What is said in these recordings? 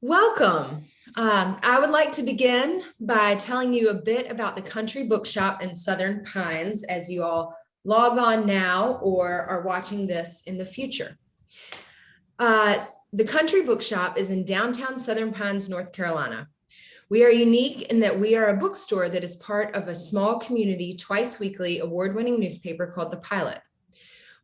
Welcome. I would like to begin by telling you a bit about the Country Bookshop in Southern Pines as you all log on now or are watching this in the future. The Country Bookshop is in downtown Southern Pines, North Carolina. We are unique in that we are a bookstore that is part of a small community, twice weekly award-winning newspaper called The Pilot.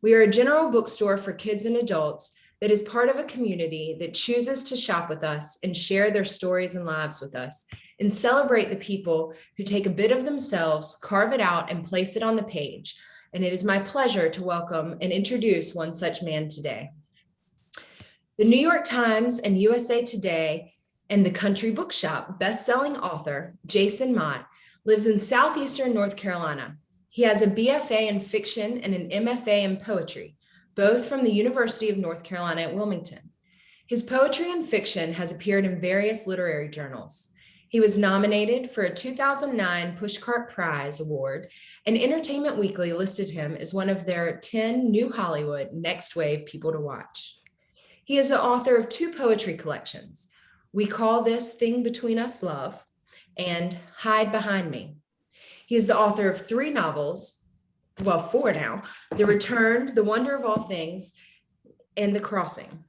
We are a general bookstore for kids and adults that is part of a community that chooses to shop with us and share their stories and lives with us and celebrate the people who take a bit of themselves, carve it out, and place it on the page. And it is my pleasure to welcome and introduce one such man today. The New York Times and USA Today and the Country Bookshop best-selling author, Jason Mott, lives in southeastern North Carolina. He has a BFA in fiction and an MFA in poetry, both from the University of North Carolina at Wilmington. His poetry and fiction has appeared in various literary journals. He was nominated for a 2009 Pushcart Prize Award, and Entertainment Weekly listed him as one of their 10 New Hollywood Next Wave People to Watch. He is the author of 2 poetry collections, We Call This Thing Between Us Love and Hide Behind Me. He is the author of 3 novels, well, 4 now, The Return, The Wonder of All Things, and The Crossing.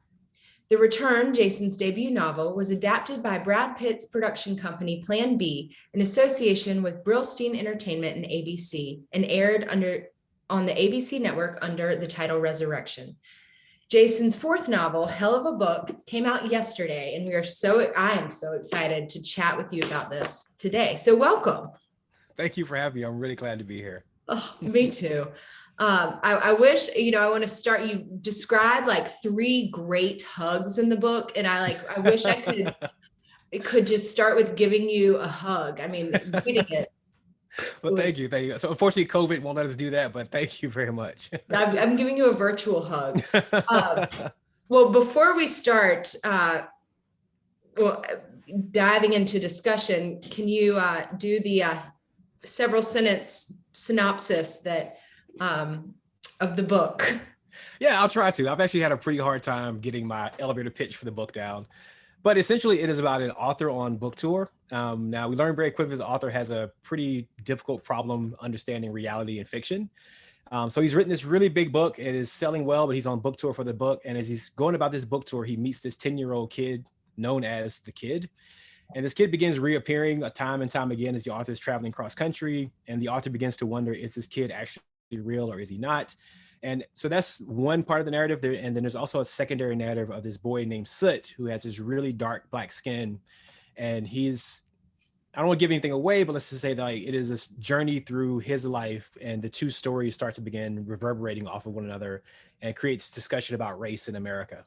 The Return, Jason's debut novel, was adapted by Brad Pitt's production company Plan B in association with Brillstein Entertainment and ABC, and aired on the ABC network under the title Resurrection. Jason's 4th novel, Hell of a Book, came out yesterday, and I am so excited to chat with you about this today. So welcome. Thank you for having me. I'm really glad to be here. Oh, me too. I wish, I want to start, you describe like 3 great hugs in the book. And I wish I could just start with giving you a hug. I mean, reading it. Well, thank you. So unfortunately, COVID won't let us do that, but thank you very much. I'm giving you a virtual hug. Well, before we start, diving into discussion, can you do the several sentence synopsis of the book? Yeah, I'll try to. I've actually had a pretty hard time getting my elevator pitch for the book down. But essentially, it is about an author on book tour. Now, we learned very quickly the author has a pretty difficult problem understanding reality and fiction. So he's written this really big book. It is selling well, but he's on book tour for the book. And as he's going about this book tour, he meets this 10-year-old kid known as the Kid. And this kid begins reappearing time and time again as the author is traveling cross country. And the author begins to wonder, is this kid actually real or is he not? And so that's one part of the narrative there. And then there's also a secondary narrative of this boy named Soot, who has this really dark black skin. And I don't want to give anything away, but let's just say that it is this journey through his life, and the 2 stories start to begin reverberating off of one another and create this discussion about race in America.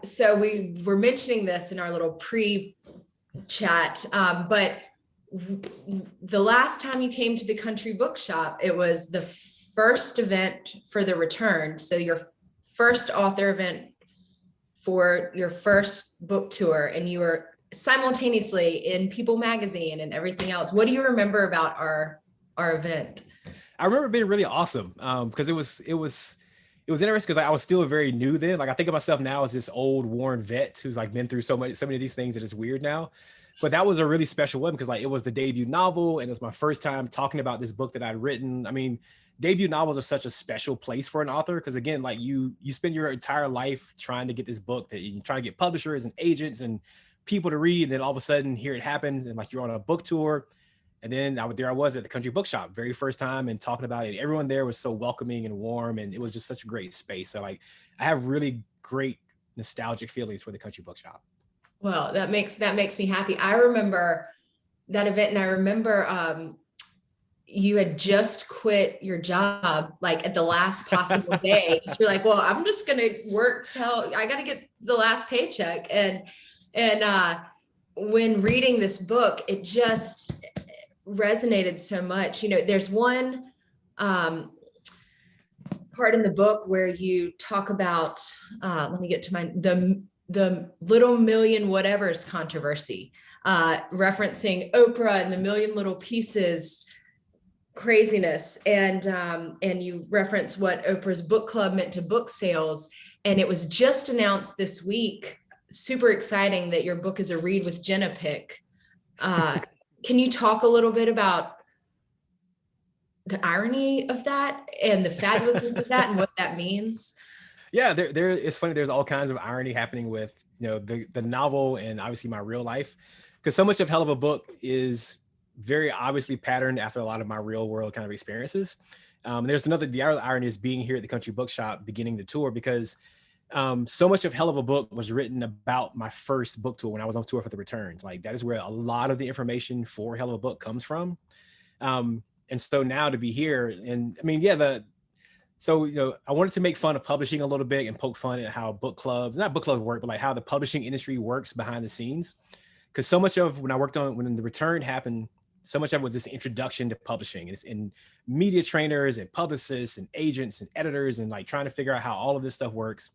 So we were mentioning this in our little pre-chat, but the last time you came to the Country Bookshop, it was the first event for The Return. So your first author event for your first book tour, and you were simultaneously in People magazine and everything else. What do you remember about our event? I remember it being really awesome because it was interesting because I was still very new then. I think of myself now as this old worn vet who's been through so many of these things that it's weird now. But that was a really special one because it was the debut novel, and it was my first time talking about this book that I'd written. I mean, debut novels are such a special place for an author because again, you spend your entire life trying to get this book that you try to get publishers and agents and people to read, and then all of a sudden here it happens, and you're on a book tour. And then there I was at the Country Bookshop, very first time, and talking about it. Everyone there was so welcoming and warm, and it was just such a great space. So I have really great nostalgic feelings for the Country Bookshop. Well, that makes me happy. I remember that event, and I remember you had just quit your job at the last possible day. Because you're well, I'm just gonna work till I gotta get the last paycheck. And when reading this book, it just resonated so much. There's one part in the book where you talk about let me get to the little million whatevers controversy, referencing Oprah and the Million Little Pieces craziness, and you reference what Oprah's book club meant to book sales. And it was just announced this week, super exciting that your book is a read with Jenna Pick. Can you talk a little bit about the irony of that and the fabulousness of that and what that means? Yeah, it's funny. There's all kinds of irony happening with, the novel and obviously my real life, because so much of Hell of a Book is very obviously patterned after a lot of my real world kind of experiences. There's the other irony is being here at the Country Bookshop, beginning the tour, because so much of Hell of a Book was written about my first book tour when I was on tour for the Returns. Like that is where a lot of the information for Hell of a Book comes from. And so now to be here, and I mean, yeah, I wanted to make fun of publishing a little bit and poke fun at how not book clubs work, but like how the publishing industry works behind the scenes. Because so much of when the Return happened, so much of it was this introduction to publishing and media trainers and publicists and agents and editors and like trying to figure out how all of this stuff works.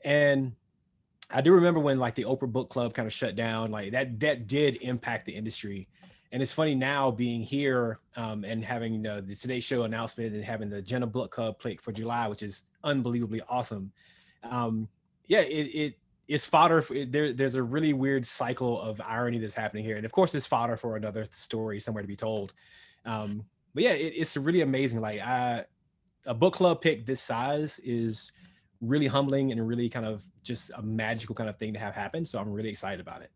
And I do remember when like the Oprah book club kind of shut down, like that did impact the industry. And it's funny now being here and having the Today Show announcement and having the Jenna book club plate for July, which is unbelievably awesome. It is fodder. There's a really weird cycle of irony that's happening here. And of course, it's fodder for another story somewhere to be told. But yeah, it's really amazing. Like a book club pick this size is really humbling and really kind of just a magical kind of thing to have happen. So I'm really excited about it.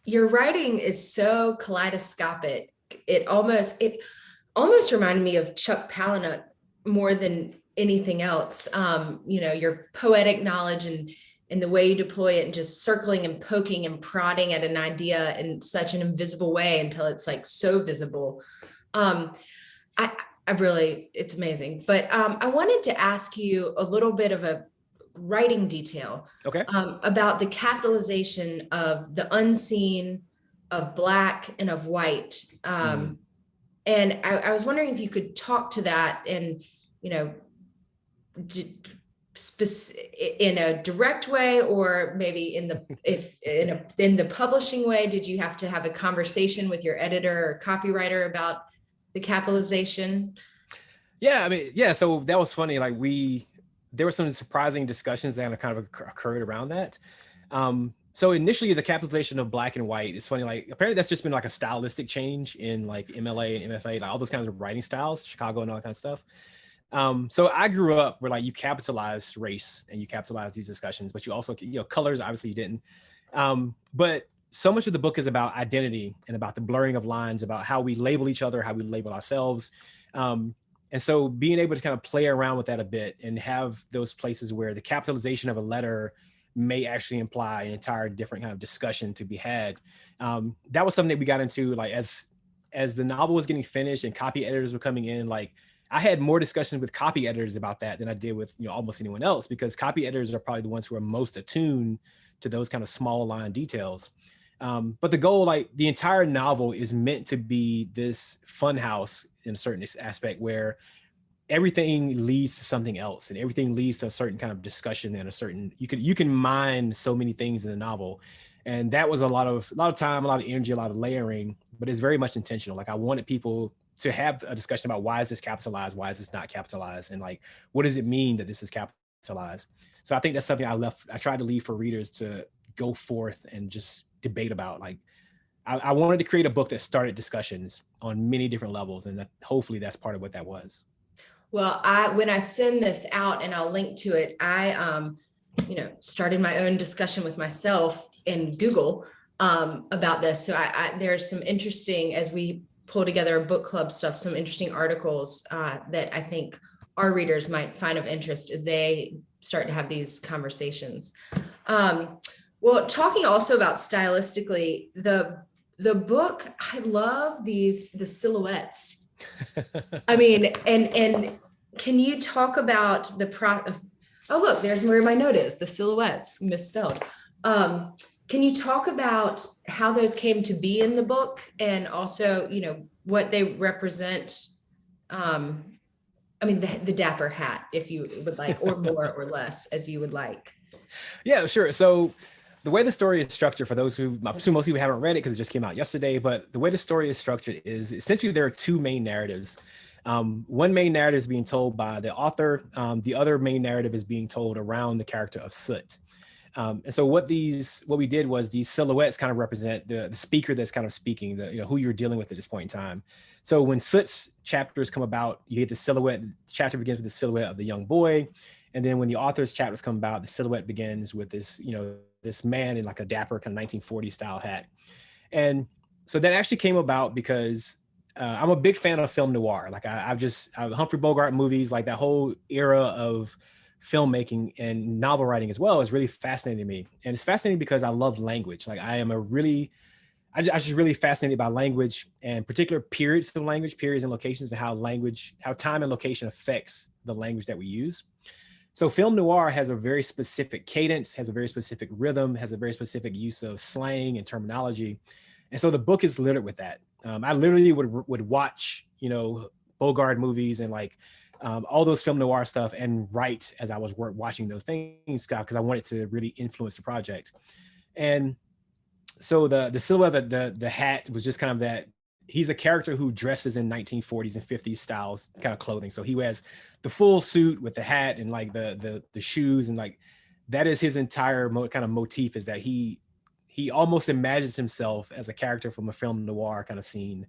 Your writing is so kaleidoscopic. It almost reminded me of Chuck Palahniuk more than anything else. Your poetic knowledge and the way you deploy it and just circling and poking and prodding at an idea in such an invisible way until it's like so visible. It's amazing. But I wanted to ask you a little bit of a writing detail. Okay. About the capitalization of the unseen, of Black and of white. And I was wondering if you could talk to that and, in a direct way, or maybe in the publishing way. Did you have to have a conversation with your editor or copywriter about the capitalization? Yeah, I mean, yeah. So that was funny. Like there were some surprising discussions that kind of occurred around that. So initially the capitalization of Black and white is funny. Like apparently that's just been like a stylistic change in like MLA and MFA, like all those kinds of writing styles, Chicago and all that kind of stuff. So I grew up where like you capitalized race and you capitalized these discussions, but you also, colors, obviously you didn't. But so much of the book is about identity and about the blurring of lines, about how we label each other, how we label ourselves. And so being able to kind of play around with that a bit and have those places where the capitalization of a letter may actually imply an entire different kind of discussion to be had. That was something that we got into like as the novel was getting finished and copy editors were coming in. Like I had more discussions with copy editors about that than I did with almost anyone else, because copy editors are probably the ones who are most attuned to those kind of small line details. But the goal, like the entire novel is meant to be this fun house in a certain aspect where everything leads to something else and everything leads to a certain kind of discussion and you can mine so many things in the novel. And that was a lot of time, a lot of energy, a lot of layering, but it's very much intentional. Like I wanted people to have a discussion about why is this capitalized? Why is this not capitalized? And like, what does it mean that this is capitalized? So I think that's something I tried to leave for readers to go forth and just debate about. Like I wanted to create a book that started discussions on many different levels, and that hopefully that's part of what that was. Well, when I send this out and I'll link to it, I started my own discussion with myself in Google about this. So there's some interesting, as we pull together book club stuff, some interesting articles that I think our readers might find of interest as they start to have these conversations. Well, talking also about stylistically, the book, I love the silhouettes. I mean, and can you talk about oh, look, there's where my note is, the silhouettes, misspelled. Can you talk about how those came to be in the book and also, what they represent? The dapper hat, if you would like, or more or less as you would like. Yeah, sure. So the way the story is structured, for those who, I assume most people haven't read it because it just came out yesterday, but the way the story is structured is essentially there are two main narratives. One main narrative is being told by the author. The other main narrative is being told around the character of Soot. And so what we did was these silhouettes kind of represent the speaker that's kind of speaking, who you're dealing with at this point in time. So when Soot's chapters come about, you get the silhouette. The chapter begins with the silhouette of the young boy, and then when the author's chapters come about, the silhouette begins with this man in like a dapper kind of 1940s style hat. And so that actually came about because I'm a big fan of film noir. Like I Humphrey Bogart movies, like that whole era of filmmaking and novel writing as well is really fascinating to me. And it's fascinating because I love language. Like I just really fascinated by language and particular periods of language, periods and locations, and how time and location affects the language that we use. So film noir has a very specific cadence, has a very specific rhythm, has a very specific use of slang and terminology. And so the book is littered with that. I literally would watch, Bogart movies and like all those film noir stuff and write as I was watching those things because I wanted to really influence the project. And so the silhouette, the hat was just kind of that. He's a character who dresses in 1940s and 50s styles kind of clothing. So he wears the full suit with the hat and like the shoes, and like that is his entire kind of motif, is that he almost imagines himself as a character from a film noir kind of scene.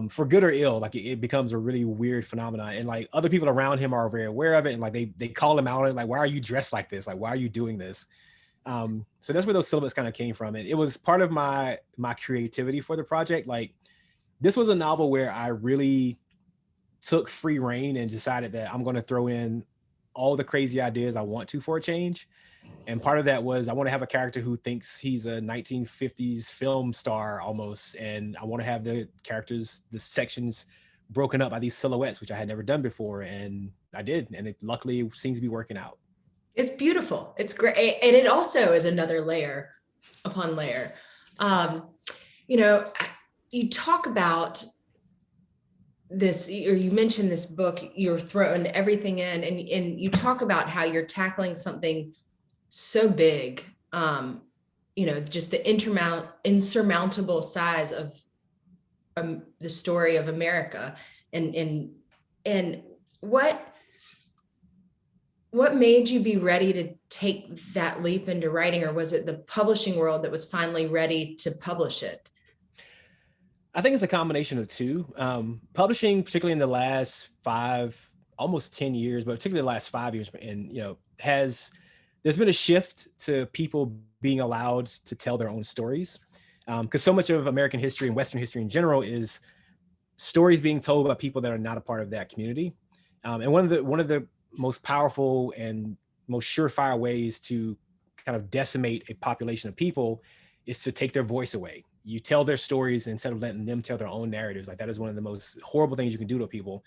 For good or ill, like it becomes a really weird phenomenon, and like other people around him are very aware of it, and like they call him out, and like, why are you dressed like this? Like, why are you doing this? So that's where those silhouettes kind of came from. And it was part of my creativity for the project. Like this was a novel where I really took free reign and decided that I'm going to throw in all the crazy ideas I want to for a change. And part of that was I want to have a character who thinks he's a 1950s film star almost. And I want to have the sections broken up by these silhouettes, which I had never done before. And I did. And it luckily seems to be working out. It's beautiful. It's great. And it also is another layer upon layer. You talk about this, or you mentioned this book, you're throwing everything in, and you talk about how you're tackling something so big, just the insurmountable size of the story of America. And what made you be ready to take that leap into writing, or was it the publishing world that was finally ready to publish it? I think it's a combination of two. Publishing, particularly in the last almost 10 years, but particularly the last 5 years, and there's been a shift to people being allowed to tell their own stories, because so much of American history and Western history in general is stories being told by people that are not a part of that community. And one of the most powerful and most surefire ways to kind of decimate a population of people is to take their voice away. You tell their stories instead of letting them tell their own narratives. Like that is one of the most horrible things you can do to people,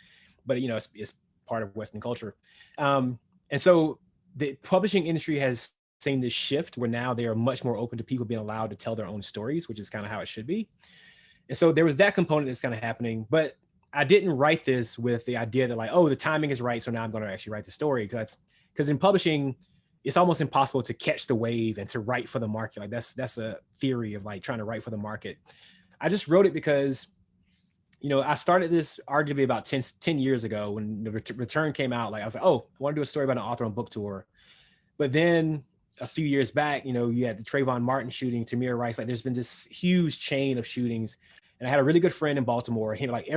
but it's part of Western culture. And so the publishing industry has seen this shift where now they are much more open to people being allowed to tell their own stories, which is kind of how it should be. And so there was that component that's kind of happening, but I didn't write this with the idea that like, oh, the timing is right, so now I'm going to actually write the story. Because in publishing, it's almost impossible to catch the wave and to write for the market. Like that's a theory of like trying to write for the market. I just wrote it because, I started this arguably about 10 years ago when the return came out. Like I was like, oh, I want to do a story about an author on book tour. But then a few years back, you had the Trayvon Martin shooting, Tamir Rice. Like there's been this huge chain of shootings. And I had a really good friend in Baltimore. He like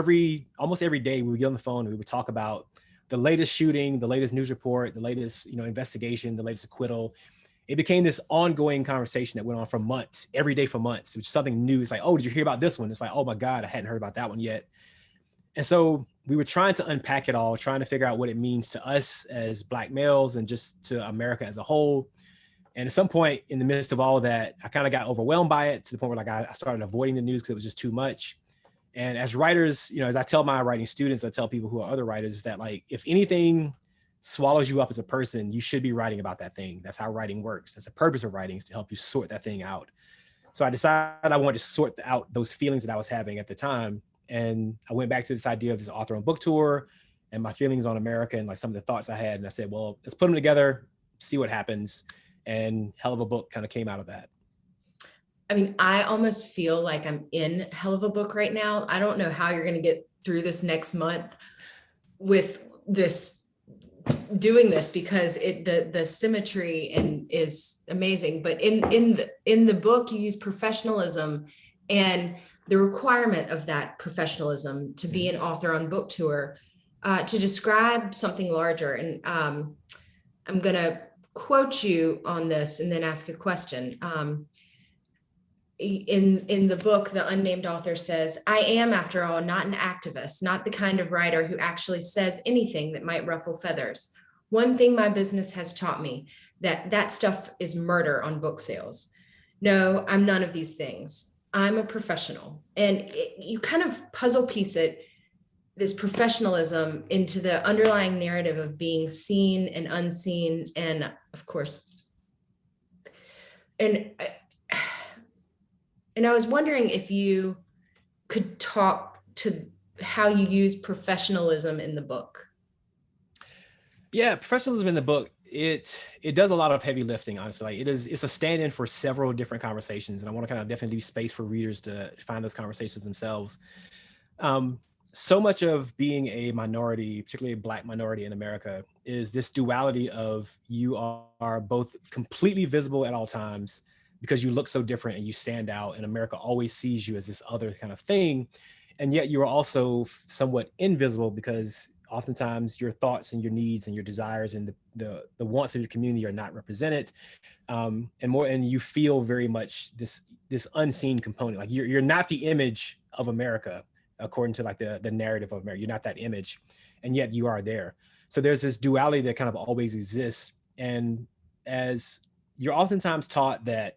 almost every day we would get on the phone and we would talk about the latest shooting, the latest news report, the latest, investigation, the latest acquittal. It became this ongoing conversation that went on for months, every day for months, which is something new. It's like, oh, did you hear about this one? It's like, oh my God, I hadn't heard about that one yet. And so we were trying to unpack it all, trying to figure out what it means to us as Black males and just to America as a whole. And at some point in the midst of all of that, I kind of got overwhelmed by it to the point where like I started avoiding the news because it was just too much. And as writers, as I tell my writing students, I tell people who are other writers that like, if anything swallows you up as a person, you should be writing about that thing. That's how writing works. That's the purpose of writing, is to help you sort that thing out. So I decided I wanted to sort out those feelings that I was having at the time. And I went back to this idea of this author on book tour and my feelings on America and like some of the thoughts I had. And I said, well, let's put them together, see what happens. And Hell of a Book kind of came out of that. I mean, I almost feel like I'm in Hell of a Book right now. I don't know how you're going to get through this next month. with this, doing this, because the symmetry is amazing. But in the book, you use professionalism and the requirement of that professionalism to be an author on book tour, to describe something larger. And I'm going to quote you on this and then ask a question. In the book, the unnamed author says, "I am, after all, not an activist, not the kind of writer who actually says anything that might ruffle feathers. One thing my business has taught me, that stuff is murder on book sales. No, I'm none of these things. I'm a professional." And you kind of puzzle piece it, this professionalism, into the underlying narrative of being seen and unseen. And of course, and I was wondering if you could talk to how you use professionalism in the book. Yeah, professionalism in the book, it does a lot of heavy lifting, honestly. Like it's a stand-in for several different conversations, and I want to kind of definitely leave space for readers to find those conversations themselves. So much of being a minority, particularly a Black minority in America, is this duality of you are both completely visible at all times because you look so different and you stand out, and America always sees you as this other kind of thing. And yet you are also somewhat invisible because oftentimes your thoughts and your needs and your desires and the wants of your community are not represented. And you feel very much this unseen component. Like you're not the image of America, according to like the narrative of America. You're not that image, and yet you are there. So there's this duality that kind of always exists. And as you're oftentimes taught that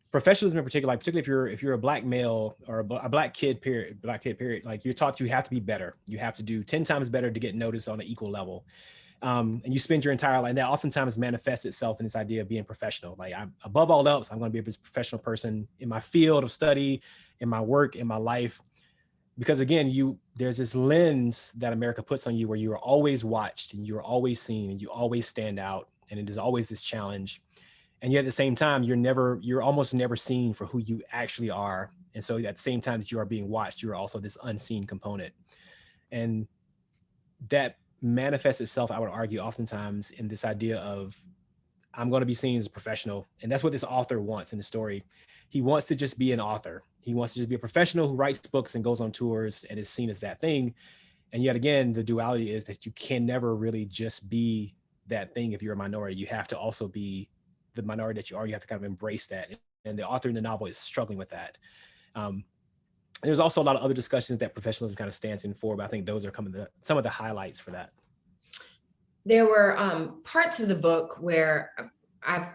professionalism in particular, like particularly if you're a Black male or a black kid period, like you're taught you have to be better. You have to do 10 times better to get noticed on an equal level. And you spend your entire life, and that oftentimes manifests itself in this idea of being professional. Like above all else, I'm going to be a professional person in my field of study, in my work, in my life. Because again, there's this lens that America puts on you where you are always watched and you're always seen and you always stand out. And it is always this challenge. And yet at the same time, you're almost never seen for who you actually are. And so at the same time that you are being watched, you're also this unseen component. And that manifests itself, I would argue, oftentimes in this idea of, I'm going to be seen as a professional. And that's what this author wants in the story. He wants to just be an author. He wants to just be a professional who writes books and goes on tours and is seen as that thing. And yet again, the duality is that you can never really just be that thing if you're a minority. You have to also be the minority that you are. You have to kind of embrace that. And the author in the novel is struggling with that. There's also a lot of other discussions that professionalism kind of stands in for, but I think those are some of the highlights for that. There were parts of the book where I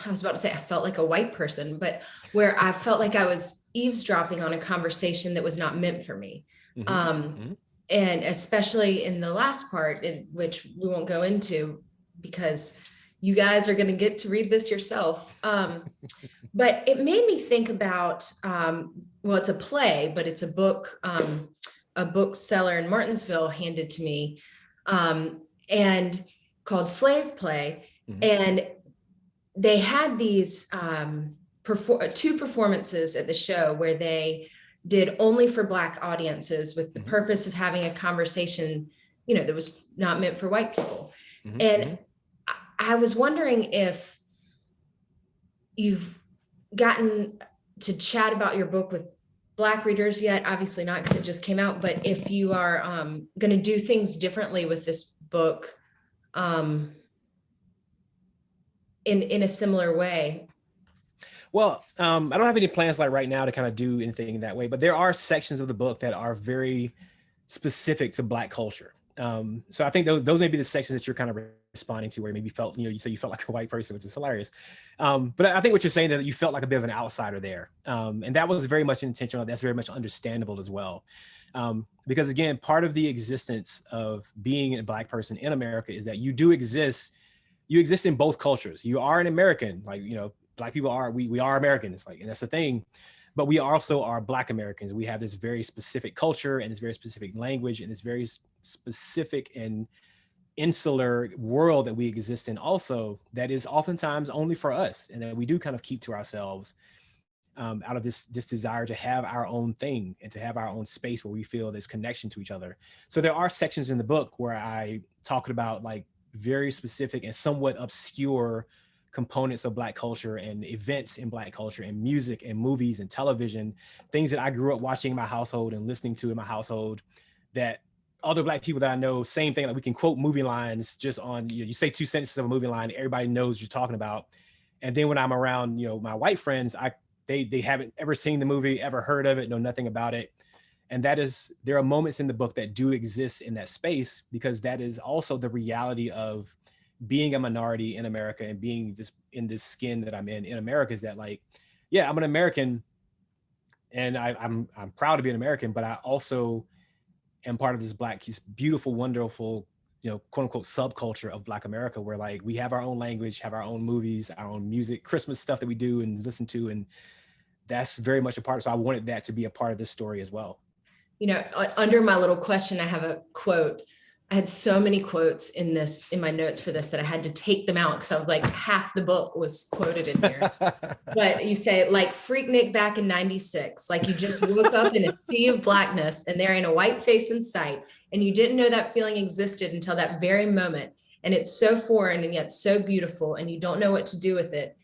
was about to say I felt like a white person, but where I felt like I was eavesdropping on a conversation that was not meant for me. And especially in the last part, which we won't go into because you guys are going to get to read this yourself. But it made me think about, well, it's a play, but it's a book, a bookseller in Martinsville handed to me, and called Slave Play. And they had these two performances at the show where they did only for Black audiences with the purpose of having a conversation, that was not meant for white people. And I was wondering if you've gotten to chat about your book with Black readers yet. Obviously not, because it just came out, but if you are going to do things differently with this book in a similar way. Well, I don't have any plans like right now to kind of do anything in that way, but there are sections of the book that are very specific to Black culture. So I think those may be the sections that you're kind of responding to, where maybe you felt, you say you felt like a white person, which is hilarious. But I think what you're saying is that you felt like a bit of an outsider there. And that was very much intentional. That's very much understandable as well. Because again, part of the existence of being a Black person in America is that you exist in both cultures. You are an American, like, Black people are, we are Americans, like, and that's the thing. But we also are Black Americans. We have this very specific culture and this very specific language and this very specific and insular world that we exist in also, that is oftentimes only for us and that we do kind of keep to ourselves. out of this desire to have our own thing and to have our own space where we feel this connection to each other. So there are sections in the book where I talk about like very specific and somewhat obscure components of Black culture and events in Black culture and music and movies and television, things that I grew up watching in my household and listening to in my household, that other Black people that I know, same thing, like we can quote movie lines just on, you say 2 sentences of a movie line, everybody knows what you're talking about. And then when I'm around, my white friends, they haven't ever seen the movie, ever heard of it, know nothing about it. And there are moments in the book that do exist in that space, because that is also the reality of being a minority in America and being in this skin that I'm in America, is that like, yeah, I'm an American and I'm proud to be an American, but I also am part of this beautiful, wonderful, quote unquote subculture of Black America, where like we have our own language, have our own movies, our own music, Christmas stuff that we do and listen to. And that's very much a part of, so I wanted that to be a part of this story as well. Under my little question, I have a quote. I had so many quotes in my notes for this that I had to take them out because I was like, half the book was quoted in here. But you say like Freaknik back in 96, like you just woke up in a sea of blackness and there ain't a white face in sight. And you didn't know that feeling existed until that very moment. And it's so foreign and yet so beautiful, and you don't know what to do with it.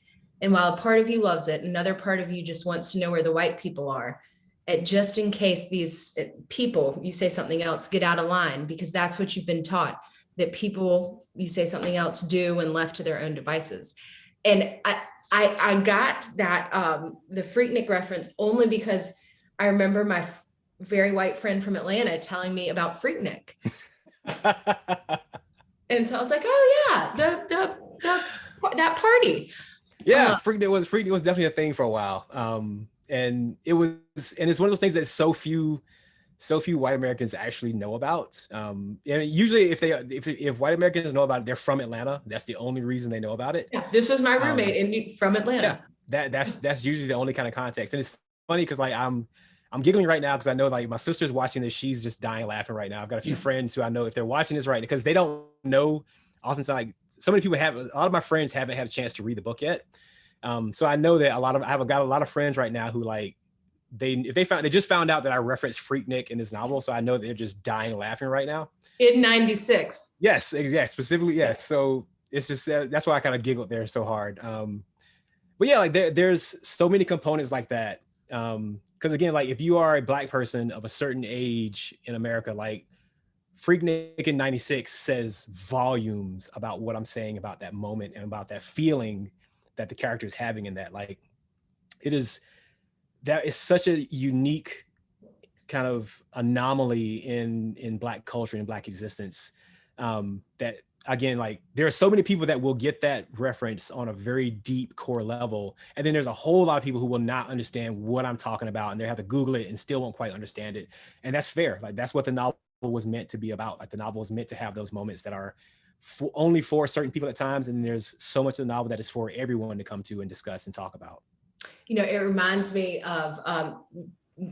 And while a part of you loves it, another part of you just wants to know where the white people are. Just in case these people, you say something else, get out of line, because that's what you've been taught, that people, you say something else, do when left to their own devices. And I got that, the Freaknik reference only because I remember my very white friend from Atlanta telling me about Freaknik. And so I was like, oh yeah, that party. Yeah, Freaknik was definitely a thing for a while. And it's one of those things that so few white Americans actually know about. And usually if white Americans know about it, they're from Atlanta. That's the only reason they know about it. Yeah, this was my roommate from Atlanta. Yeah, that's usually the only kind of context. And it's funny because like I'm giggling right now because I know like my sister's watching this. She's just dying laughing right now. I've got a few friends who I know if they're watching this right, because they don't know. Oftentimes, like so many people a lot of my friends haven't had a chance to read the book yet. So I know that I've got a lot of friends right now who like they just found out that I referenced Freaknik in this novel. So I know that they're just dying laughing right now. In 96. Yes, exactly. Specifically, yes. So it's just, that's why I kind of giggled there so hard. But yeah, like there's so many components like that. Cause again, like if you are a Black person of a certain age in America, like Freaknik in 96 says volumes about what I'm saying about that moment and about that feeling that the character is having in that. Like that is such a unique kind of anomaly in Black culture and Black existence, that again, like there are so many people that will get that reference on a very deep core level, and then there's a whole lot of people who will not understand what I'm talking about, and they have to Google it and still won't quite understand it. And that's fair. Like that's what the novel was meant to be about. Like the novel was meant to have those moments that are only for certain people at times, and there's so much of the novel that is for everyone to come to and discuss and talk about. It reminds me of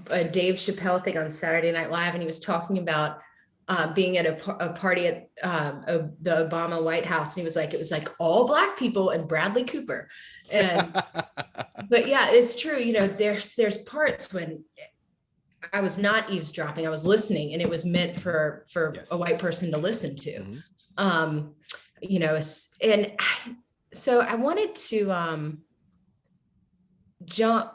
a Dave Chappelle thing on Saturday Night Live, and he was talking about being at a party at the Obama White House, and he was like, it was like all Black people and Bradley Cooper. And but yeah, it's true. There's parts when I was not eavesdropping, I was listening, and it was meant for yes, a white person to listen to. Mm-hmm. And so I wanted to jump.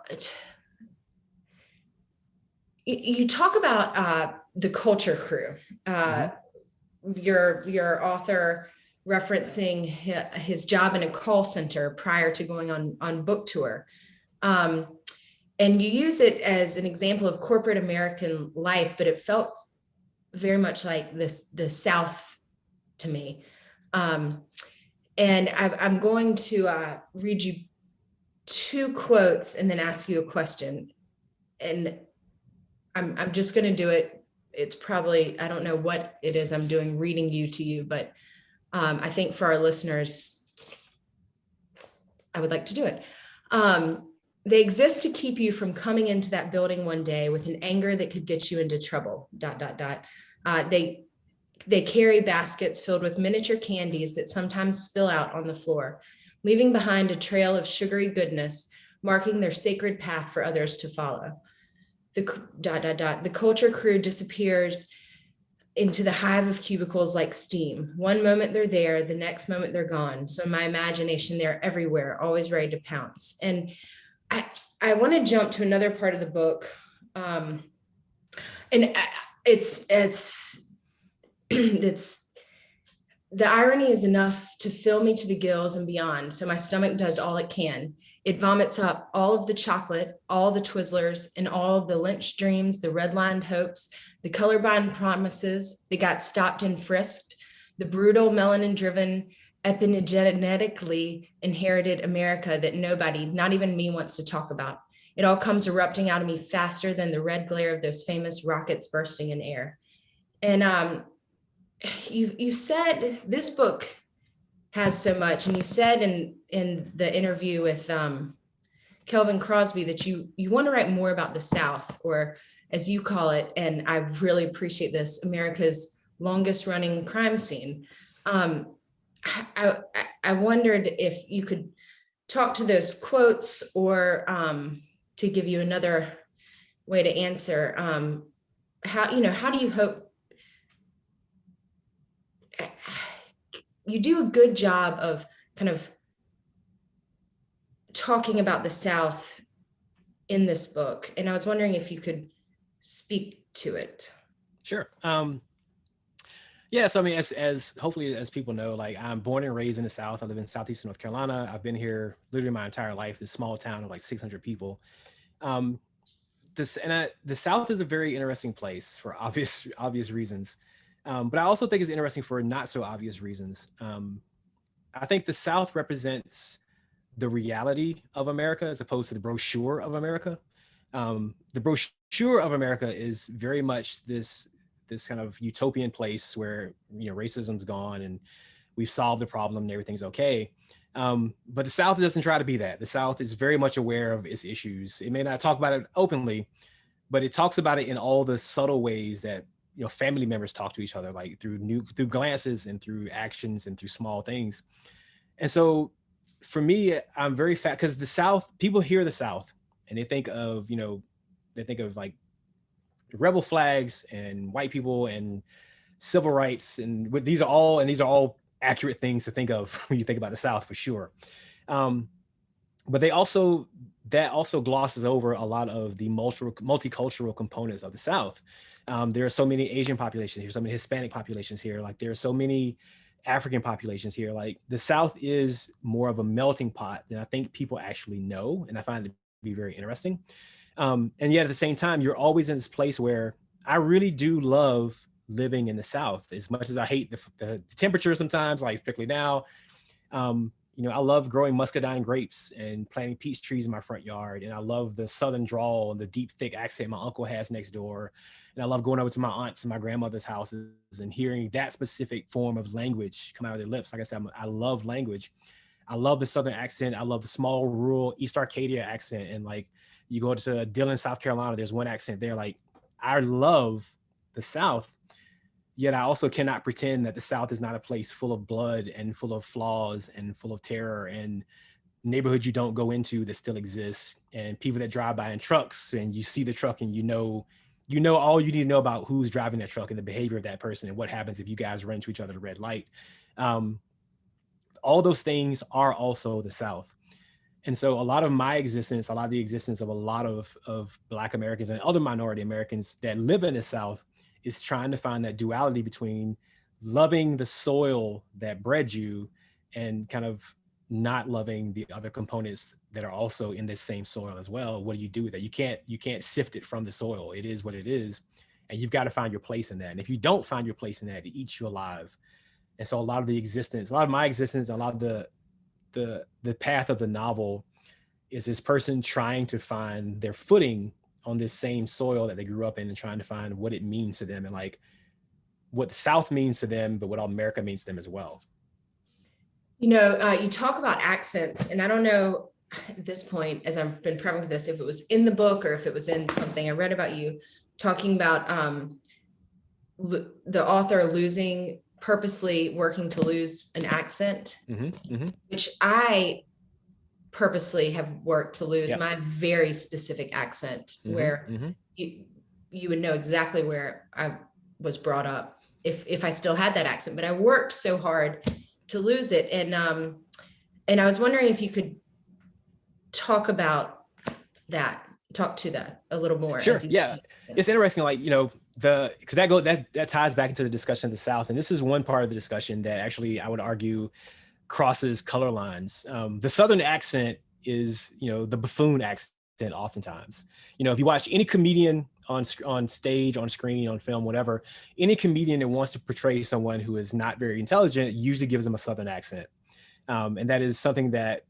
You talk about the culture crew. Mm-hmm. Your author referencing his job in a call center prior to going on book tour. And you use it as an example of corporate American life, but it felt very much like the South to me. And I'm going to read you 2 quotes and then ask you a question. And I'm just going to do it. It's probably, I don't know what it is I'm doing, reading to you, but I think for our listeners, I would like to do it. They exist to keep you from coming into that building one day with an anger that could get you into trouble, ... They carry baskets filled with miniature candies that sometimes spill out on the floor, leaving behind a trail of sugary goodness marking their sacred path for others to follow. The culture crew disappears into the hive of cubicles like steam. One moment they're there, the next moment they're gone. So in my imagination, they're everywhere, always ready to pounce. And I want to jump to another part of the book. And it's the irony is enough to fill me to the gills and beyond. So my stomach does all it can. It vomits up all of the chocolate, all the Twizzlers, and all the lynched dreams, the redlined hopes, the colorblind promises that got stopped and frisked, the brutal melanin-driven, epigenetically inherited America that nobody, not even me, wants to talk about. It all comes erupting out of me faster than the red glare of those famous rockets bursting in air. And you said this book has so much, and you said in the interview with Kelvin Crosby that you want to write more about the South, or as you call it, and I really appreciate this, America's longest running crime scene. I wondered if you could talk to those quotes, or to give you another way to answer, how do you hope you do a good job of kind of talking about the South in this book, and I was wondering if you could speak to it. Sure. Yeah, so I mean, as hopefully as people know, like, I'm born and raised in the South. I live in Southeastern North Carolina. I've been here literally my entire life. This small town of like 600 people. The South is a very interesting place for obvious reasons, but I also think it's interesting for not so obvious reasons. I think the South represents the reality of America as opposed to the brochure of America. The brochure of America is very much this kind of utopian place where, racism's gone and we've solved the problem and everything's okay. But the South doesn't try to be that. The South is very much aware of its issues. It may not talk about it openly, but it talks about it in all the subtle ways that, family members talk to each other, like through glances and through actions and through small things. And so for me, I'm very because the South, people hear the South and they think of, like rebel flags and white people and civil rights, and these are all accurate things to think of when you think about the South, for sure. But that also glosses over a lot of the multicultural components of the South. There are so many Asian populations here, so many Hispanic populations here, like there are so many African populations here. Like the South is more of a melting pot than I think people actually know, and I find it to be very interesting. And yet at the same time, you're always in this place where I really do love living in the South, as much as I hate the temperature sometimes, like particularly now. I love growing muscadine grapes and planting peach trees in my front yard. And I love the Southern drawl and the deep, thick accent my uncle has next door. And I love going over to my aunts and my grandmother's houses and hearing that specific form of language come out of their lips. Like I said, I love language. I love the Southern accent. I love the small, rural East Arcadia accent. And like, you go to Dillon, South Carolina, there's one accent there. Like, I love the South. Yet I also cannot pretend that the South is not a place full of blood and full of flaws and full of terror and neighborhoods you don't go into that still exist, and people that drive by in trucks and you see the truck and you know all you need to know about who's driving that truck and the behavior of that person and what happens if you guys run into each other at a red light. All those things are also the South. And so a lot of my existence, a lot of the existence of a lot of Black Americans and other minority Americans that live in the South is trying to find that duality between loving the soil that bred you and kind of not loving the other components that are also in this same soil as well. What do you do with that? You can't sift it from the soil. It is what it is. And you've got to find your place in that. And if you don't find your place in that, it eats you alive. And so a lot of my existence, a lot of the path of the novel is this person trying to find their footing on this same soil that they grew up in and trying to find what it means to them and like what the South means to them, but what America means to them as well. You talk about accents, and I don't know at this point, as I've been prepping for this, if it was in the book or if it was in something I read about you talking about the author purposely working to lose an accent, which I purposely have worked to lose Yep. my very specific accent, where you would know exactly where I was brought up if I still had that accent. But I worked so hard to lose it, and I was wondering if you could talk about that, talk to that a little more. Sure. Yeah. It's interesting, like, because that ties back into the discussion of the South. And this is one part of the discussion that actually, I would argue, crosses color lines. The Southern accent is, the buffoon accent oftentimes. If you watch any comedian on stage, on screen, on film, whatever, any comedian that wants to portray someone who is not very intelligent usually gives them a Southern accent. And that is something that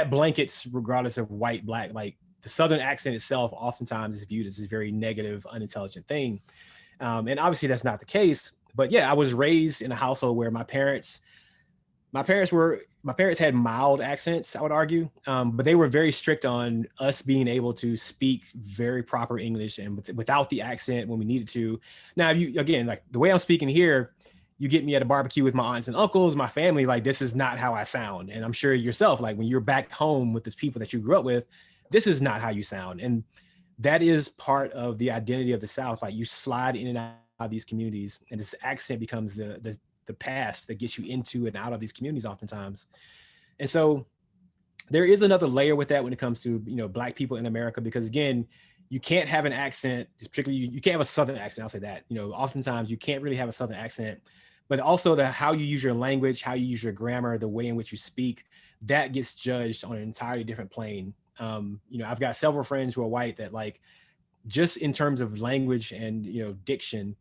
blankets regardless of white, black. Like, the Southern accent itself oftentimes is viewed as a very negative, unintelligent thing. And obviously that's not the case. But yeah, I was raised in a household where my parents had mild accents, I would argue, but they were very strict on us being able to speak very proper English and without the accent when we needed to. Now, again, like the way I'm speaking here, you get me at a barbecue with my aunts and uncles, my family, like, this is not how I sound. And I'm sure yourself, like when you're back home with these people that you grew up with, this is not how you sound. And that is part of the identity of the South. Like, you slide in and out of these communities, and this accent becomes the pass that gets you into and out of these communities oftentimes. And so there is another layer with that when it comes to, Black people in America, because again, you can't have an accent, particularly you can't have a Southern accent. I'll say that, oftentimes you can't really have a Southern accent, but also how you use your language, how you use your grammar, the way in which you speak, that gets judged on an entirely different plane. I've got several friends who are white that, like, just in terms of language and, diction,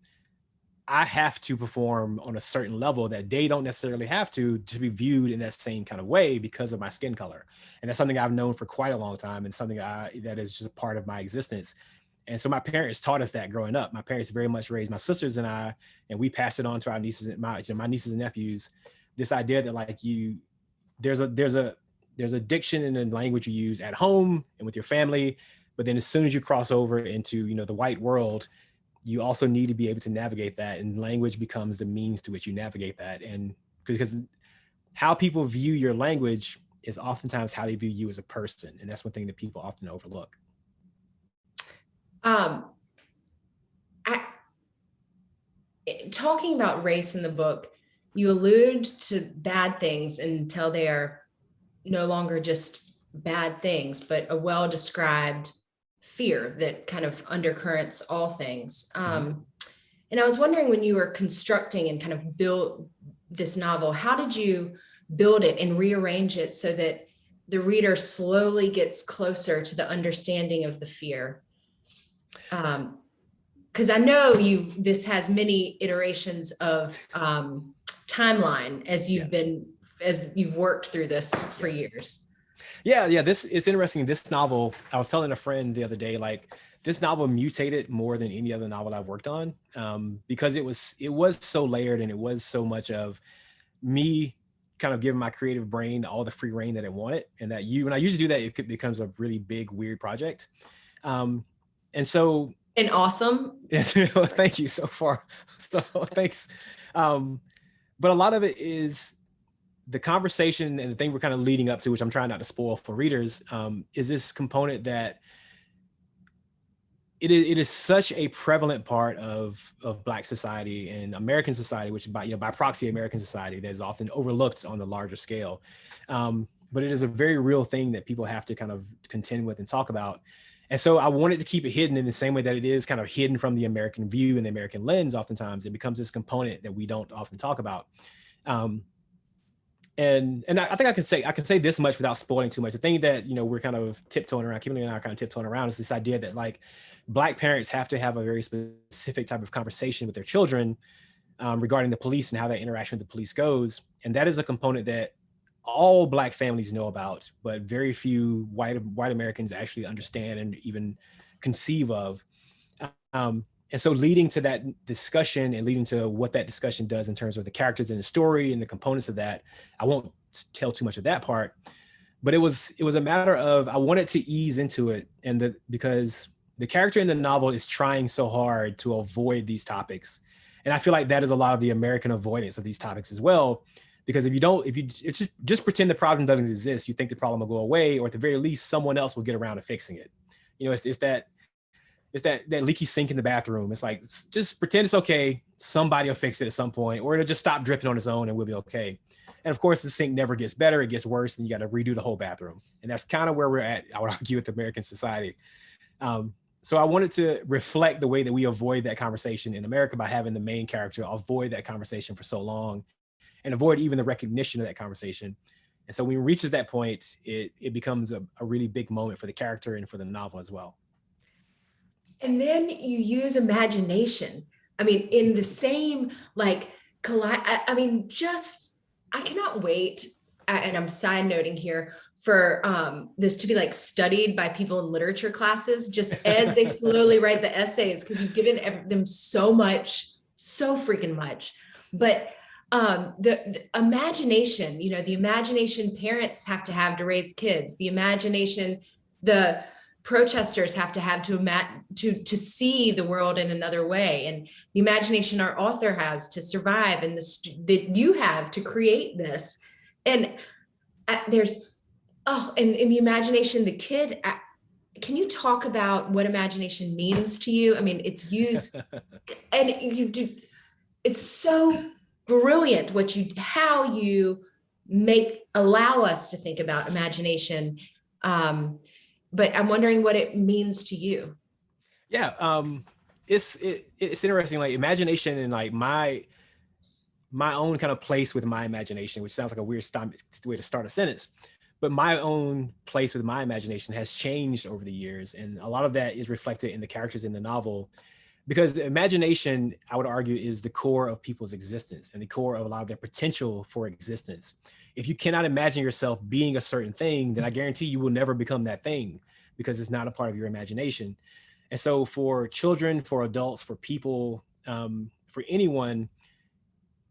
I have to perform on a certain level that they don't necessarily have to be viewed in that same kind of way because of my skin color. And that's something I've known for quite a long time, and something that is just a part of my existence. And so my parents taught us that growing up. My parents very much raised my sisters and I, and we passed it on to our nieces and my nieces and nephews, this idea that, like, there's a diction in the language you use at home and with your family, but then as soon as you cross over into, the white world, you also need to be able to navigate that, and language becomes the means to which you navigate that. And because how people view your language is oftentimes how they view you as a person. And that's one thing that people often overlook. Talking about race in the book, you allude to bad things until they are no longer just bad things, but a well-described fear that kind of undercurrents all things. And I was wondering, when you were constructing and kind of built this novel, how did you build it and rearrange it so that the reader slowly gets closer to the understanding of the fear? Because I know this has many iterations of timeline as you've worked through this for years. Yeah. This is interesting. This novel, I was telling a friend the other day, like, this novel mutated more than any other novel I've worked on, because it was so layered, and it was so much of me kind of giving my creative brain all the free reign that it wanted. And that when I usually do that, it becomes a really big, weird project. And awesome. Thank you so far. So thanks. But a lot of it is the conversation, and the thing we're kind of leading up to, which I'm trying not to spoil for readers, is this component that it is such a prevalent part of Black society and American society, which by proxy American society, that is often overlooked on the larger scale. But it is a very real thing that people have to kind of contend with and talk about. And so I wanted to keep it hidden in the same way that it is kind of hidden from the American view and the American lens. Oftentimes it becomes this component that we don't often talk about. And I think I can say this much without spoiling too much. The thing that, we're kind of tiptoeing around, Kimberly and I are kind of tiptoeing around, is this idea that, like, Black parents have to have a very specific type of conversation with their children regarding the police and how that interaction with the police goes. And that is a component that all Black families know about, but very few white Americans actually understand and even conceive of. And so leading to that discussion, and leading to what that discussion does in terms of the characters in the story and the components of that, I won't tell too much of that part, but it was a matter of, I wanted to ease into it, and because the character in the novel is trying so hard to avoid these topics. And I feel like that is a lot of the American avoidance of these topics as well, Because if you just pretend the problem doesn't exist, you think the problem will go away, or at the very least, someone else will get around to fixing it. It's that leaky sink in the bathroom. It's like, just pretend it's okay. Somebody will fix it at some point, or it'll just stop dripping on its own and we'll be okay. And of course, the sink never gets better. It gets worse, and you got to redo the whole bathroom. And that's kind of where we're at, I would argue, with American society. So I wanted to reflect the way that we avoid that conversation in America by having the main character avoid that conversation for so long and avoid even the recognition of that conversation. And so when it reaches that point, it becomes a really big moment for the character and for the novel as well. And then you use imagination. I mean, in the same, like, I cannot wait, and I'm side noting here, for this to be like studied by people in literature classes, just as they slowly write the essays, because you've given them so freaking much. But the imagination, the imagination parents have to raise kids, the imagination the protesters have to see the world in another way, and the imagination our author has to survive, and that you have to create this. And there's and in the imagination, the kid, can you talk about what imagination means to you? I mean, it's used and you do, it's so brilliant how you allow us to think about imagination. But I'm wondering what it means to you. Yeah, it's interesting, like imagination and like my own kind of place with my imagination, which sounds like a weird way to start a sentence, but my own place with my imagination has changed over the years, and a lot of that is reflected in the characters in the novel, because imagination, I would argue, is the core of people's existence and the core of a lot of their potential for existence. If you cannot imagine yourself being a certain thing, then I guarantee you will never become that thing, because it's not a part of your imagination. And so for children, for adults, for people, for anyone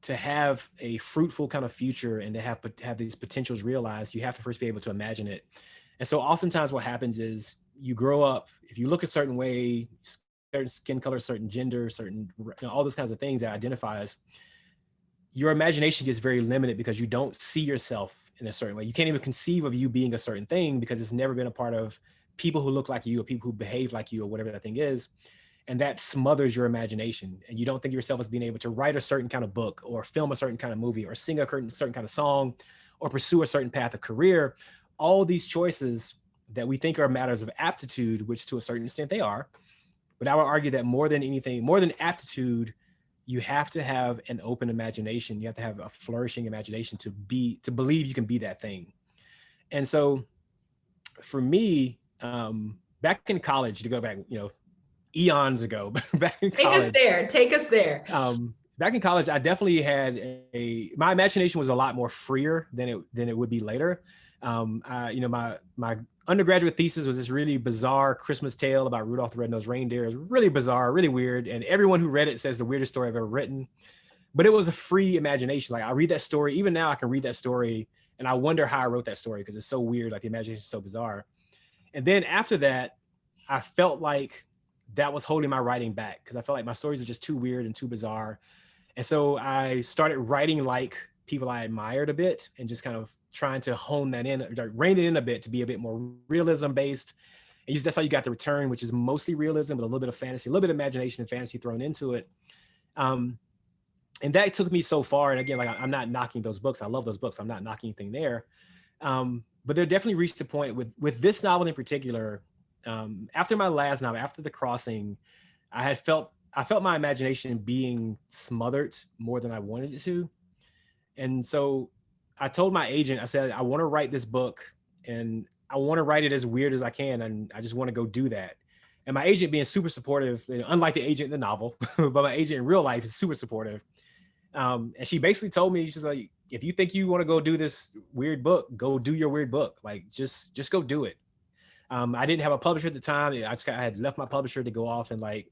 to have a fruitful kind of future and to have these potentials realized, you have to first be able to imagine it. And so oftentimes what happens is you grow up, if you look a certain way, certain skin color, certain gender, certain, all those kinds of things that identify us, your imagination gets very limited because you don't see yourself in a certain way. You can't even conceive of you being a certain thing because it's never been a part of people who look like you or people who behave like you or whatever that thing is. And that smothers your imagination. And you don't think of yourself as being able to write a certain kind of book or film a certain kind of movie or sing a certain kind of song or pursue a certain path of career. All these choices that we think are matters of aptitude, which to a certain extent they are. But I would argue that more than anything, more than aptitude, you have to have an open imagination. You have to have a flourishing imagination to believe you can be that thing. And so for me, back in college, to go back, eons ago, back in college. Take us there. Back in college, I definitely had my imagination was a lot more freer than it would be later. My undergraduate thesis was this really bizarre Christmas tale about Rudolph the Red-Nosed Reindeer. It was really bizarre, really weird. And everyone who read it says the weirdest story I've ever written, but it was a free imagination. Like I read that story, even now I can read that story and I wonder how I wrote that story because it's so weird. Like the imagination is so bizarre. And then after that, I felt like that was holding my writing back because I felt like my stories were just too weird and too bizarre. And so I started writing like people I admired a bit and just kind of trying to hone that in, rein it in a bit to be a bit more realism based. And that's how you got The Return, which is mostly realism, but a little bit of fantasy, a little bit of imagination and fantasy thrown into it. And that took me so far. And again, like I'm not knocking those books. I love those books. I'm not knocking anything there. But there definitely reached a point with this novel in particular. After my last novel, after The Crossing, I felt my imagination being smothered more than I wanted it to. And so I told my agent, I said, I want to write this book and I want to write it as weird as I can. And I just want to go do that. And my agent being super supportive, unlike the agent in the novel, but my agent in real life is super supportive. And she basically told me, she's like, if you think you want to go do this weird book, go do your weird book. Like, just go do it. I didn't have a publisher at the time. I had left my publisher to go off and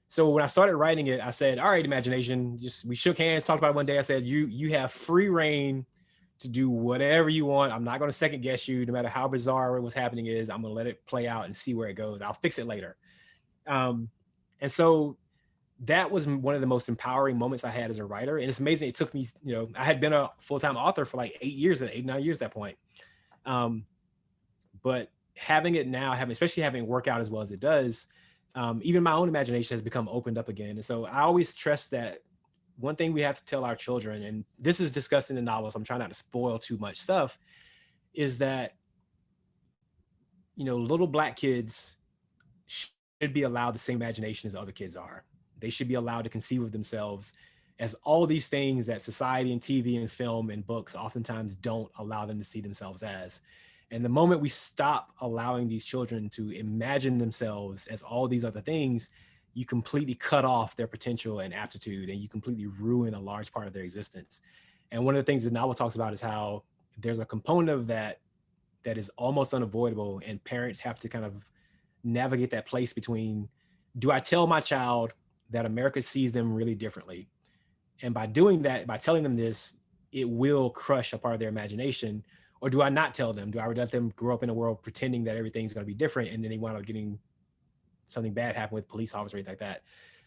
so when I started writing it, I said, all right, imagination, we shook hands, talked about it one day. I said, you have free reign to do whatever you want. I'm not going to second guess you, no matter how bizarre what's happening is. I'm going to let it play out and see where it goes. I'll fix it later. And so that was one of the most empowering moments I had as a writer. And it's amazing. It took me, I had been a full-time author for like 8, 9 years at that point. But having it now, especially having it work out as well as it does, even my own imagination has become opened up again. And so I always stress that one thing we have to tell our children, and this is discussed in the novel, so I'm trying not to spoil too much stuff, is that, little Black kids should be allowed the same imagination as other kids are. They should be allowed to conceive of themselves as all these things that society and TV and film and books oftentimes don't allow them to see themselves as. And the moment we stop allowing these children to imagine themselves as all these other things, you completely cut off their potential and aptitude, and you completely ruin a large part of their existence. And one of the things the novel talks about is how there's a component of that is almost unavoidable, and parents have to kind of navigate that place between, do I tell my child that America sees them really differently? And by doing that, by telling them this, it will crush a part of their imagination. Or do I not tell them? Do I let them grow up in a world pretending that everything's going to be different, and then they wind up getting something bad happen with police officers or anything like that?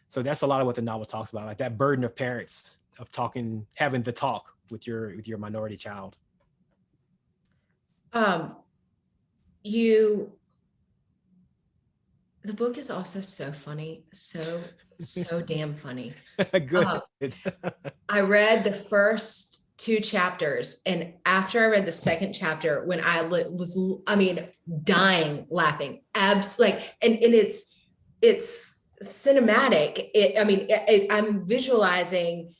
So that's a lot of what the novel talks about, like that burden of parents of having the talk with your minority child. The book is also so funny, so damn funny. Good. I read the first 2 chapters, and after I read the second chapter, when I was dying laughing, absolutely, and it's cinematic. I'm visualizing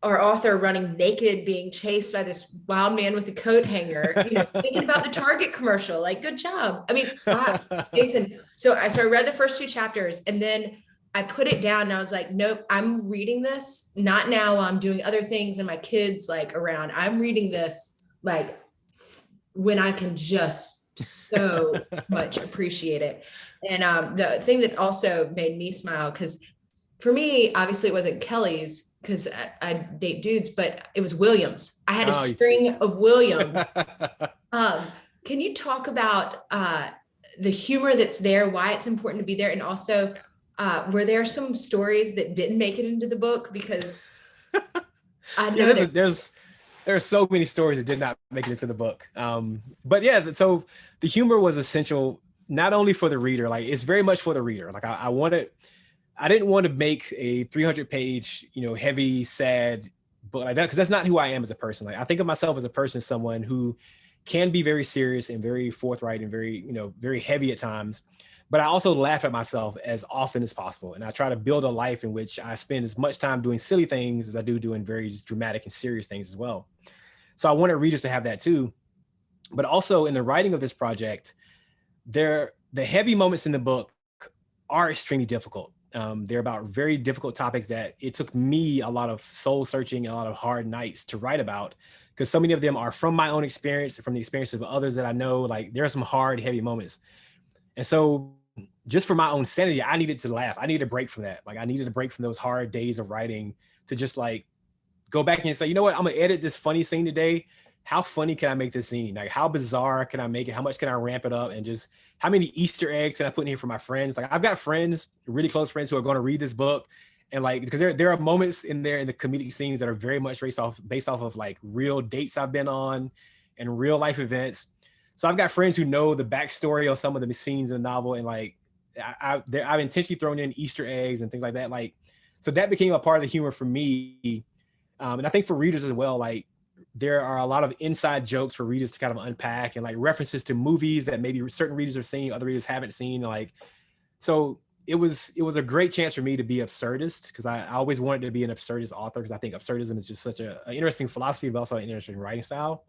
our author running naked, being chased by this wild man with a coat hanger, thinking about the Target commercial. Like, good job. Wow, Jason. So I read the first 2 chapters, and then I put it down, and I was like, nope, I'm reading this not now while I'm doing other things and my kids like around. I'm reading this like when I can just so much appreciate it. And the thing that also made me smile, because for me, obviously it wasn't Kelly's, because I date dudes, but it was Williams. I had a string of Williams. Can you talk about the humor that's there, why it's important to be there, and also were there some stories that didn't make it into the book? Because I know there are so many stories that did not make it into the book. But yeah, so the humor was essential not only for the reader, like it's very much for the reader. Like I didn't want to make a 300-page, heavy, sad book like that, because that's not who I am as a person. Like I think of myself as a person, someone who can be very serious and very forthright and very, very heavy at times. But I also laugh at myself as often as possible. And I try to build a life in which I spend as much time doing silly things as I do doing very dramatic and serious things as well. So I wanted readers to have that too. But also in the writing of this project, the heavy moments in the book are extremely difficult. They're about very difficult topics that it took me a lot of soul searching and a lot of hard nights to write about, because so many of them are from my own experience, from the experience of others that I know. Like there are some hard, heavy moments. And so just for my own sanity, I needed to laugh. I needed a break from that. Like I needed a break from those hard days of writing to just like go back and say, you know what, I'm gonna edit this funny scene today. How funny can I make this scene? Like how bizarre can I make it? How much can I ramp it up? And just how many Easter eggs can I put in here for my friends? Like I've got friends, really close friends, who are going to read this book. And like, because there are moments in there in the comedic scenes that are very much based off of like real dates I've been on and real life events. So I've got friends who know the backstory of some of the scenes in the novel. And like, I've intentionally thrown in Easter eggs and things like that. Like, so that became a part of the humor for me. And I think for readers as well, like there are a lot of inside jokes for readers to kind of unpack, and like references to movies that maybe certain readers have seen, other readers haven't seen. Like, so it was a great chance for me to be absurdist, because I always wanted to be an absurdist author, because I think absurdism is just such an interesting philosophy, but also an interesting writing style.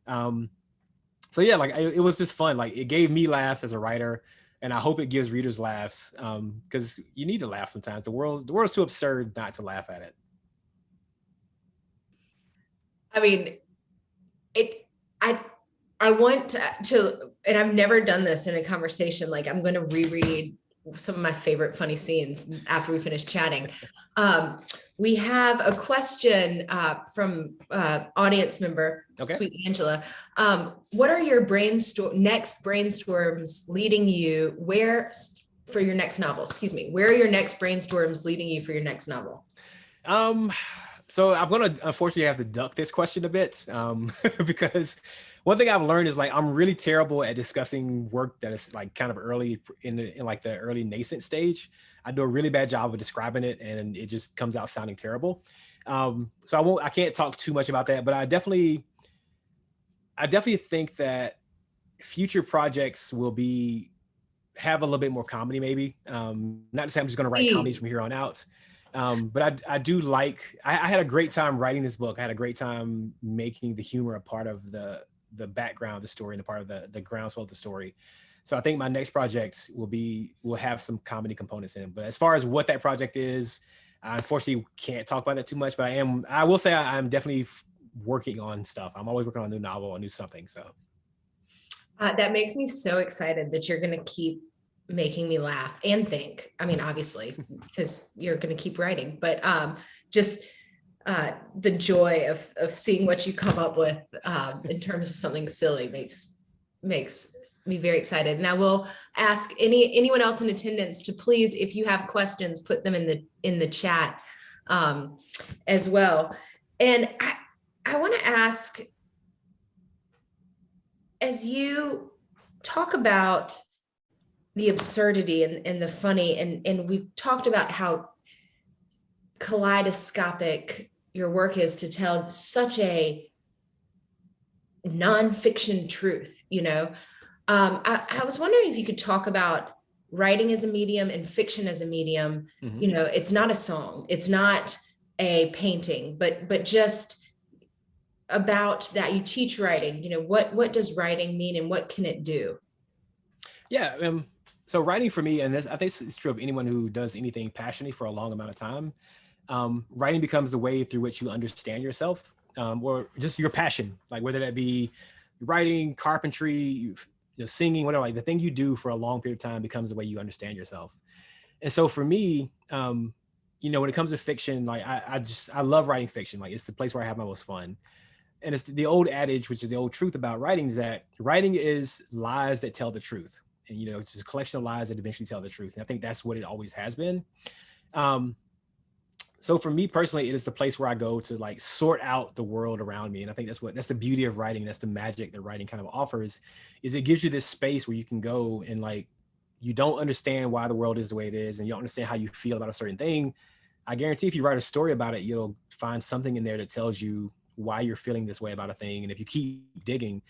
So yeah, like it was just fun. Like it gave me laughs as a writer, and I hope it gives readers laughs, because you need to laugh sometimes. The world's too absurd not to laugh at it. I mean, I want to, and I've never done this in a conversation. Like I'm going to reread some of my favorite funny scenes after we finish chatting. We have a question from audience member, okay. Sweet Angela. What are your next brainstorms leading you? Where for your next novel? Excuse me. Where are your next brainstorms leading you for your next novel? So I'm gonna unfortunately have to duck this question a bit, because one thing I've learned is like I'm really terrible at discussing work that is like kind of early in like the early nascent stage. I do a really bad job of describing it, and it just comes out sounding terrible. So I can't talk too much about that, but I definitely think that future projects will have a little bit more comedy, maybe. Not to say I'm just going to write comedies from here on out. But I do like, I had a great time writing this book. I had a great time making the humor a part of the background of the story and a part of the groundswell of the story. So I think my next project will have some comedy components in it. But as far as what that project is, I unfortunately can't talk about that too much, but I will say I'm definitely working on stuff. I'm always working on a new novel, a new something. So that makes me so excited that you're going to keep making me laugh and think. I mean, obviously, because you're going to keep writing, but just the joy of seeing what you come up with in terms of something silly makes me very excited. And I will ask anyone else in attendance to please, if you have questions, put them in the chat as well. And I want to ask, as you talk about the absurdity and the funny, and we've talked about how kaleidoscopic your work is to tell such a nonfiction truth, I was wondering if you could talk about writing as a medium and fiction as a medium. Mm-hmm. It's not a song, it's not a painting, but just about that. You teach writing, what does writing mean and what can it do? Yeah. So writing for me, and I think it's true of anyone who does anything passionately for a long amount of time, writing becomes the way through which you understand yourself, or just your passion, like whether that be writing, carpentry, singing, whatever, like the thing you do for a long period of time becomes the way you understand yourself. And so for me, when it comes to fiction, like I love writing fiction. Like it's the place where I have my most fun. And it's the old adage, which is the old truth about writing, is that writing is lies that tell the truth. And, it's just a collection of lies that eventually tell the truth. And I think that's what it always has been. So for me personally, it is the place where I go to like sort out the world around me. And I think that's the beauty of writing. That's the magic that writing kind of offers, is it gives you this space where you can go and like, you don't understand why the world is the way it is, and you don't understand how you feel about a certain thing. I guarantee if you write a story about it, you'll find something in there that tells you why you're feeling this way about a thing. And if you keep digging,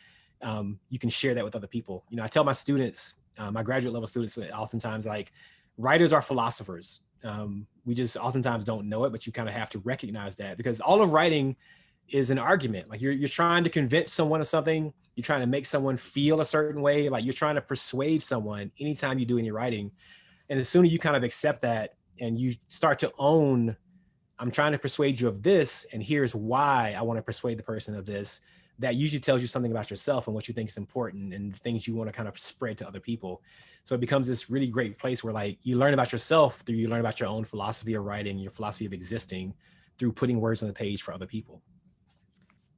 you can share that with other people. I tell my students, my graduate level students, oftentimes like writers are philosophers. We just oftentimes don't know it, but you kind of have to recognize that, because all of writing is an argument. Like you're trying to convince someone of something, you're trying to make someone feel a certain way, like you're trying to persuade someone anytime you do any writing. And the sooner you kind of accept that and you start to own, I'm trying to persuade you of this, and here's why I want to persuade the person of this, that usually tells you something about yourself and what you think is important and things you want to kind of spread to other people. So it becomes this really great place where like you learn about yourself you learn about your own philosophy of writing, your philosophy of existing through putting words on the page for other people.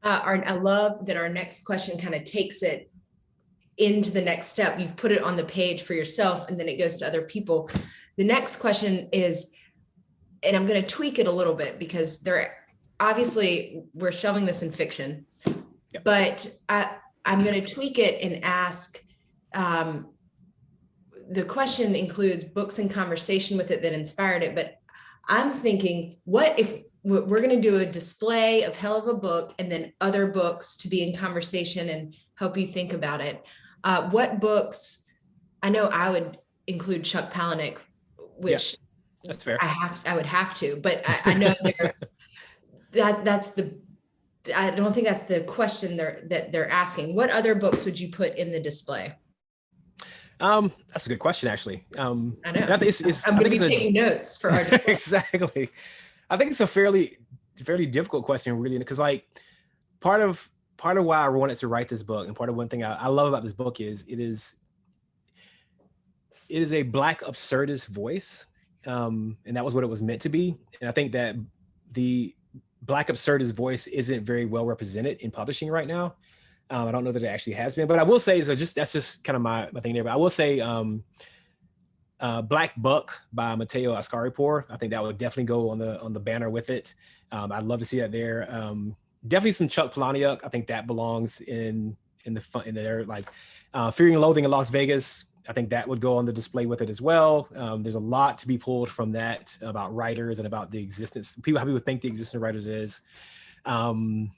I love that our next question kind of takes it into the next step. You've put it on the page for yourself and then it goes to other people. The next question is, and I'm going to tweak it a little bit because obviously we're shoving this in fiction, yep. But I'm going to tweak it and ask, the question includes books and conversation with it that inspired it. But I'm thinking, what if we're going to do a display of Hell of a Book and then other books to be in conversation and help you think about it? What books? I know I would include Chuck Palahniuk, which yeah, that's fair. I would have to, but I know I don't think that's the question that they're asking. What other books would you put in the display? That's a good question, actually. I know. I'm going to be taking notes for our display. Exactly. I think it's a fairly difficult question, really, because like part of why I wanted to write this book, and part of one thing I love about this book is it is a Black absurdist voice, and that was what it was meant to be. And I think that the Black absurdist voice isn't very well represented in publishing right now. I don't know that it actually has been, but I will say, that's just kind of my thing there. But I will say, Black Buck by Matteo Ascaripour. I think that would definitely go on the banner with it. I'd love to see that there. Definitely some Chuck Palahniuk. I think that belongs in there. Like Fearing and Loathing in Las Vegas. I think that would go on the display with it as well. There's a lot to be pulled from that about writers and about the existence, how people think the existence of writers is. And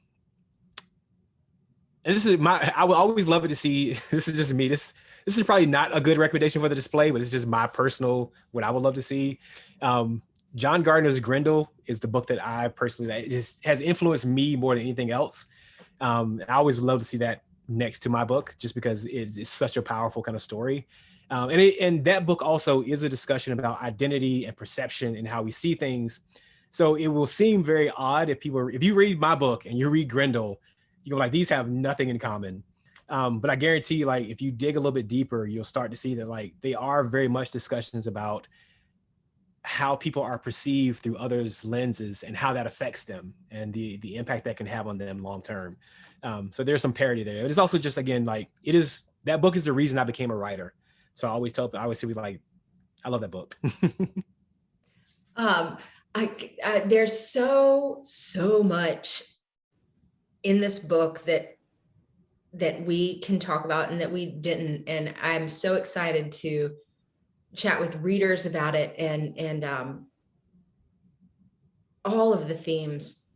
this is I would always love it to see, this is just me, this is probably not a good recommendation for the display, but it's just my personal, what I would love to see. John Gardner's Grendel is the book that I personally, that just has influenced me more than anything else. I always would love to see that next to my book, just because it's such a powerful kind of story. And that book also is a discussion about identity and perception and how we see things. So it will seem very odd if you read my book and you read Grendel, you go like, these have nothing in common. But I guarantee you, like, if you dig a little bit deeper, you'll start to see that, like, they are very much discussions about how people are perceived through others' lenses and how that affects them and the impact that can have on them long term. So there's some parity there. It is also just, again, like, that book is the reason I became a writer. So I always say, like, I love that book. There's so much in this book that we can talk about and that we didn't. And I'm so excited to chat with readers about it and all of the themes.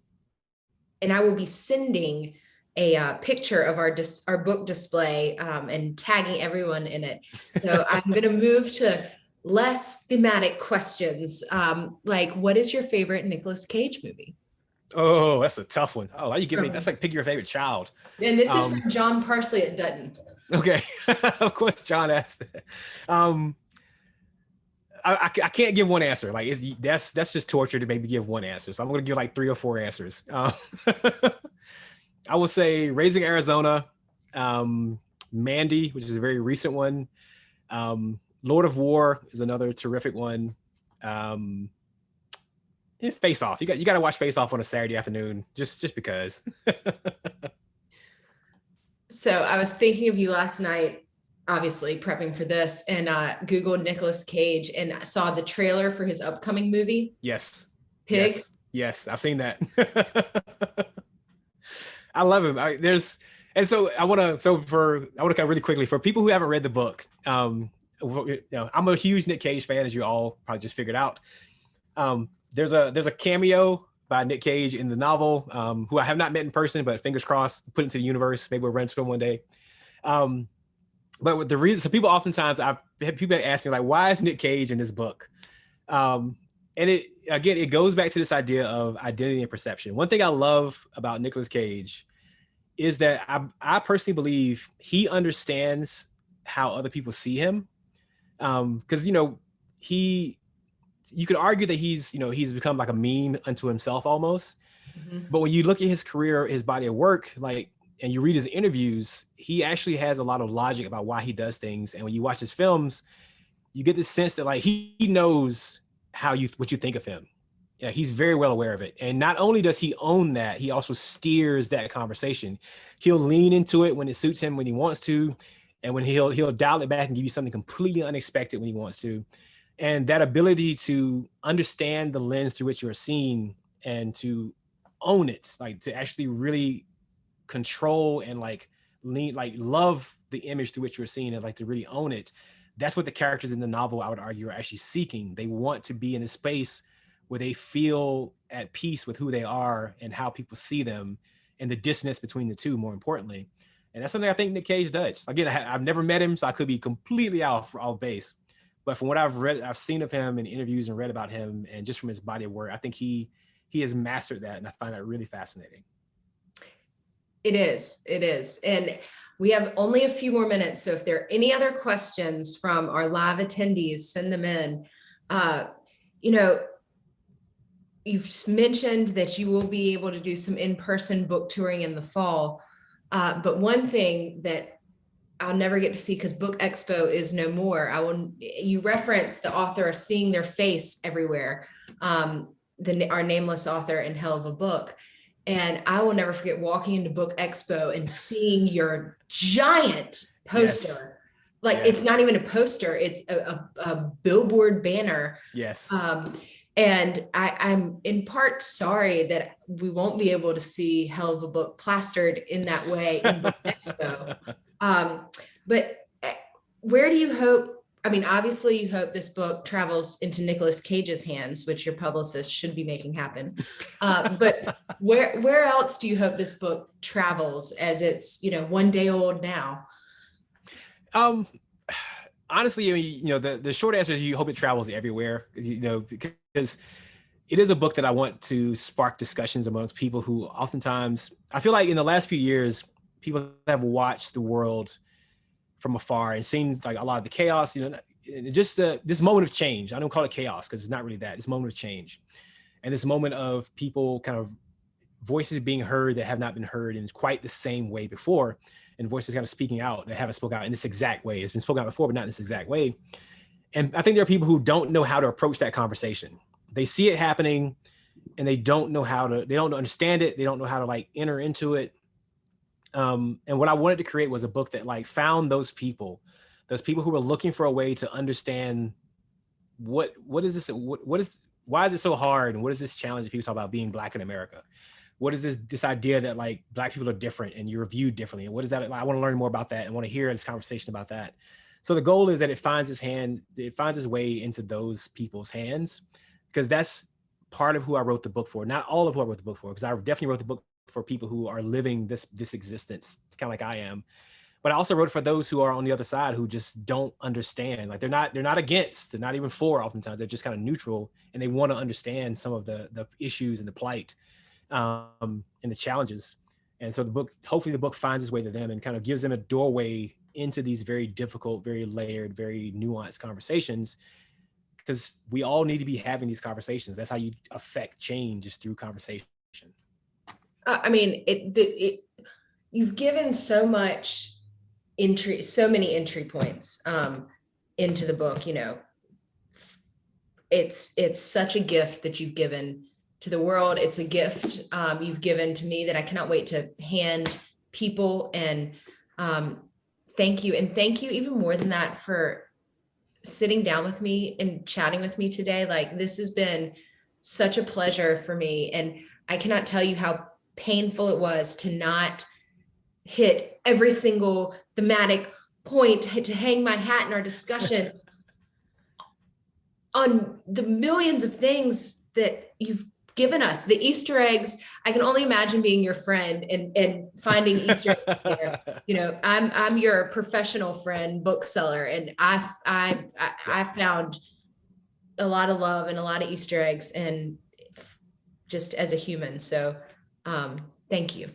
And I will be sending a picture of our book display and tagging everyone in it. So I'm going to move to less thematic questions. Like, what is your favorite Nicolas Cage movie? Oh, that's a tough one. Oh, you give me, that's like pick your favorite child. And this is from John Parsley at Dutton. Okay. Of course, John asked that. I can't give one answer. Like, that's just torture to maybe give one answer. So I'm going to give like 3 or 4 answers. I would say Raising Arizona, Mandy, which is a very recent one. Lord of War is another terrific one. Face Off. You got to watch Face Off on a Saturday afternoon, just because. So I was thinking of you last night, obviously prepping for this, and Googled Nicolas Cage and saw the trailer for his upcoming movie. Yes. Pig. Yes, I've seen that. I love him. I want to kind of really quickly, for people who haven't read the book, I'm a huge Nick Cage fan, as you all probably just figured out. There's a cameo by Nick Cage in the novel, who I have not met in person, but fingers crossed, put into the universe. Maybe we'll run into him one day. But with the reason, so people oftentimes, I've had people ask me, like, why is Nick Cage in this book? And it goes back to this idea of identity and perception. One thing I love about Nicolas Cage is that I personally believe he understands how other people see him. Because, you could argue that he's become like a meme unto himself almost. Mm-hmm. But when you look at his career, his body of work, and you read his interviews, he actually has a lot of logic about why he does things. And when you watch his films, you get this sense that, like, he knows what you think of him. Yeah, he's very well aware of it. And not only does he own that, he also steers that conversation. He'll lean into it when it suits him, when he wants to, and when he'll dial it back and give you something completely unexpected when he wants to. And that ability to understand the lens through which you're seen and to own it, like to actually really control and love the image through which you're seen and like to really own it. That's what the characters in the novel, I would argue, are actually seeking. They want to be in a space where they feel at peace with who they are and how people see them and the dissonance between the two, more importantly. And that's something I think Nick Cage does. Again, I've never met him, so I could be completely off base. But from what I've seen of him in interviews and read about him, and just from his body of work, I think he has mastered that, and I find that really fascinating. It is. And we have only a few more minutes, so if there are any other questions from our live attendees, send them in. You've mentioned that you will be able to do some in-person book touring in the fall, but one thing that I'll never get to see, because Book Expo is no more. You reference the author seeing their face everywhere, our nameless author in Hell of a Book. And I will never forget walking into Book Expo and seeing your giant poster like Yeah. it's not even a poster, it's a billboard banner. Yes. And I'm in part sorry that we won't be able to see Hell of a Book plastered in that way in Book Expo. But where do you hope, I mean, obviously you hope this book travels into Nicolas Cage's hands, which your publicist should be making happen. But where else do you hope this book travels as it's, one day old now? Honestly, I mean, the short answer is you hope it travels everywhere, because it is a book that I want to spark discussions amongst people who oftentimes, I feel like in the last few years, people have watched the world from afar and seen like a lot of the chaos, just this moment of change. I don't call it chaos because it's not really that. This moment of change and this moment of people kind of voices being heard that have not been heard in quite the same way before, and voices kind of speaking out that haven't spoken out in this exact way. It's been spoken out before, but not in this exact way. And I think there are people who don't know how to approach that conversation. They see it happening and they don't understand it. They don't know how to like enter into it. And what I wanted to create was a book that like found those people who were looking for a way to understand what is this, why is it so hard? And what is this challenge that people talk about being Black in America? What is this idea that like Black people are different and you're viewed differently? And what is that? I want to learn more about that and want to hear this conversation about that. So the goal is that it finds its way into those people's hands, because that's part of who I wrote the book for. Not all of who I wrote the book for, because I definitely wrote the book for people who are living this existence. It's kind of like I am. But I also wrote it for those who are on the other side who just don't understand. Like they're not against, they're not even for oftentimes. They're just kind of neutral and they want to understand some of the issues and the plight and the challenges. And so hopefully the book finds its way to them and kind of gives them a doorway into these very difficult, very layered, very nuanced conversations, because we all need to be having these conversations. That's how you affect change, is through conversation. I mean, you've given so many entry points into the book. It's such a gift that you've given to the world. It's a gift you've given to me that I cannot wait to hand people. And thank you. And thank you even more than that for sitting down with me and chatting with me today. Like, this has been such a pleasure for me. And I cannot tell you how painful it was to not hit every single thematic point, to hang my hat in our discussion on the millions of things that you've given us. The Easter eggs, I can only imagine being your friend and finding Easter eggs there. I'm your professional friend, bookseller, and I found a lot of love and a lot of Easter eggs, and just as a human. So thank you.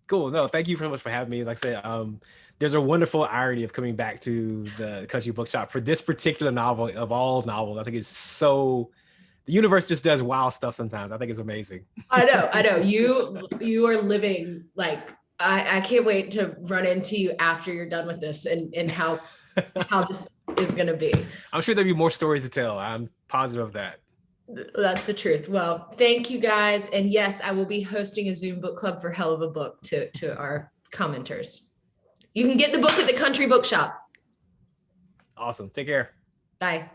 Cool. No, thank you very much for having me. Like I said, there's a wonderful irony of coming back to the Country Bookshop for this particular novel of all novels. I think it's so, the universe just does wild stuff sometimes. I think it's amazing. I know. You are living, like, I can't wait to run into you after you're done with this and how this is going to be. I'm sure there'll be more stories to tell. I'm positive of that. That's the truth. Well, thank you guys. And yes, I will be hosting a Zoom book club for Hell of a Book to our commenters. You can get the book at the Country Bookshop. Awesome. Take care. Bye.